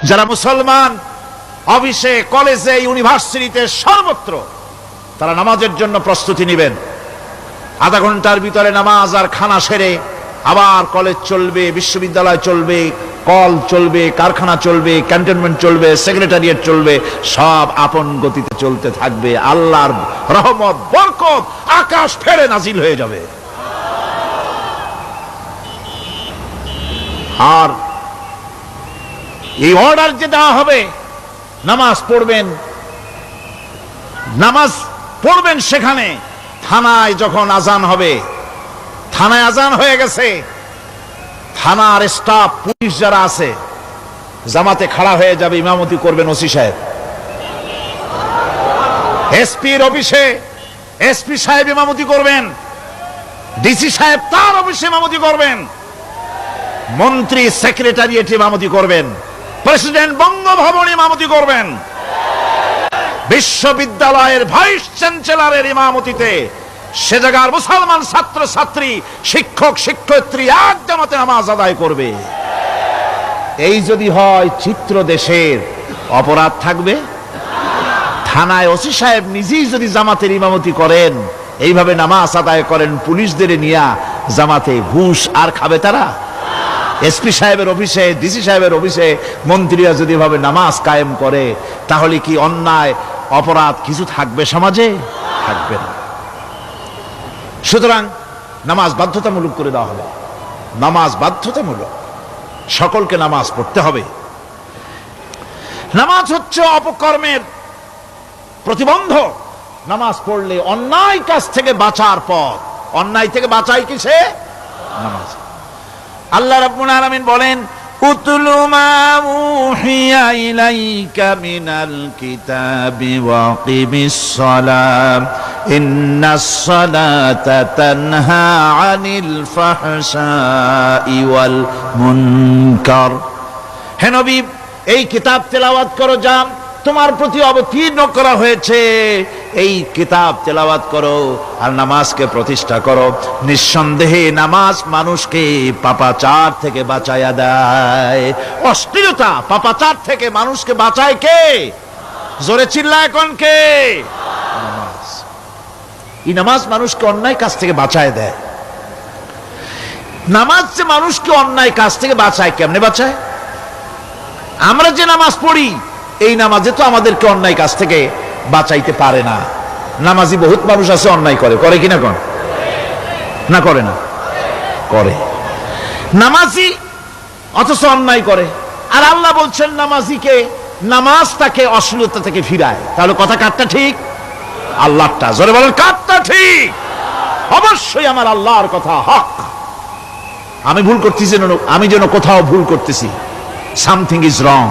যারা মুসলমান অফিসে, কলেজে, ইউনিভার্সিটিতে, সর্বত্র তারা নামাজের জন্য প্রস্তুতি নেবেন। আধা ঘন্টার ভিতরে নামাজ আর খানা সেরে আবার কলেজ চলবে, বিশ্ববিদ্যালয় চলবে, কল চলবে, কারখানা চলবে, ক্যান্টনমেন্ট চলবে, সেক্রেটারিয়েট চলবে, সব আপন গতিতে চলতে থাকবে। আল্লাহর রহমত, বরকত আকাশ ফেরে নাজিল হয়ে যাবে। আর এই অর্ডার যে দেওয়া হবে, নামাজ পড়বেন, নামাজ পড়বেন সেখানে। থানায় যখন আজান হবে, থানায় আজান হয়ে গেছে, থানার স্টাফ, পুলিশ যারা আছে জামাতে খাড়া হয়ে যাবে, ইমামতি করবেন ওসি সাহেব। এসপির অফিসে এসপি সাহেব ইমামতি করবেন, ডিসি সাহেব তার অফিসে ইমামতি করবেন, মন্ত্রী সেক্রেটারিয়েট ইমামতি করবেন, প্রেসিডেন্ট বঙ্গভবন ইমামতি করবেন, বিশ্ববিদ্যালয়ের ভাইস চ্যান্সেলরের ইমামতিতে সে জায়গার মুসলমান ছাত্র ছাত্রী, শিক্ষক শিক্ষয়িত্রী এক জামাতে নামাজ আদায় করবে। এই যদি হয় চিত্র দেশের, অপরাধ থাকবে? থানায় ওসি সাহেব নিজেই যদি জামাতের ইমামতি করেন, এইভাবে নামাজ আদায় করেন পুলিশদের নিয়ে জামাতে, ঘুষ আর খাবে তারা? এসপি সাহেবের অফিসে, ডিসি সাহেবের অফিসে মন্ত্রীরা যদি এভাবে নামাজ কায়েম করে, তাহলে কি অন্যায় অপরাধ কিছু থাকবে সমাজে? থাকবে না। সুতরাং নামাজ বাধ্যতামূলক করে দেওয়া হবে। নামাজ বাধ্যতামূলক, সকলকে নামাজ পড়তে হবে। নামাজ হচ্ছে অপকর্মের প্রতিবন্ধক। নামাজ পড়লে অন্যায় কাজ থেকে বাঁচার পথ। অন্যায় থেকে বাঁচাই কিসে? নামাজ। আল্লাহ রাব্বুল আলামিন বলেন, উতলু মা উহিয়া ইলাইকা মিনাল কিতাবি ওয়া কিমিস সালাম ইন্নাস সালাতা তানহা আনিল ফাহশাই ওয়াল মুনকার। হে নবী, এই কিতাব তেলাওয়াত করো, যা তোমার প্রতি অবতীর্ণ করা হয়েছে, এই কিতাব তেলাওয়াত করো আর নামাজকে প্রতিষ্ঠা করো। নিঃসন্দেহে নামাজ মানুষকে পাপাচার থেকে বাঁচায়া দেয়। অশ্লীলতা, পাপাচার থেকে মানুষকে বাঁচায় কে? জোরে চিল্লায় কোন কে? নামাজ। এই নামাজ মানুষকে অন্যায় কাজ থেকে বাঁচায় দেয়। নামাজ যে মানুষকে অন্যায় কাজ থেকে বাঁচায়, কেমনে বাঁচায়? আমরা যে নামাজ পড়ি, এই নামাজে তো আমাদেরকে অন্যায় কাজ থেকে বাঁচাইতে পারে না। নামাজি বহুত মানুষ আছে অন্যায় করে, করে কিনা কোন? না করে না? করে। নামাজি অথচ অন্যায় করে। আর আল্লাহ বলছেন নামাজিকে, নামাজ তাকে অশ্লীলতা থেকে ফিরায়। তাহলে কথা কারটা ঠিক? আল্লাহটা। জোরে বলেন, কারটা ঠিক? অবশ্যই আমার আল্লাহর কথা হক। আমি ভুল করতেছি, আমি যেন কোথাও ভুল করতেছি, সামথিং ইজ রং।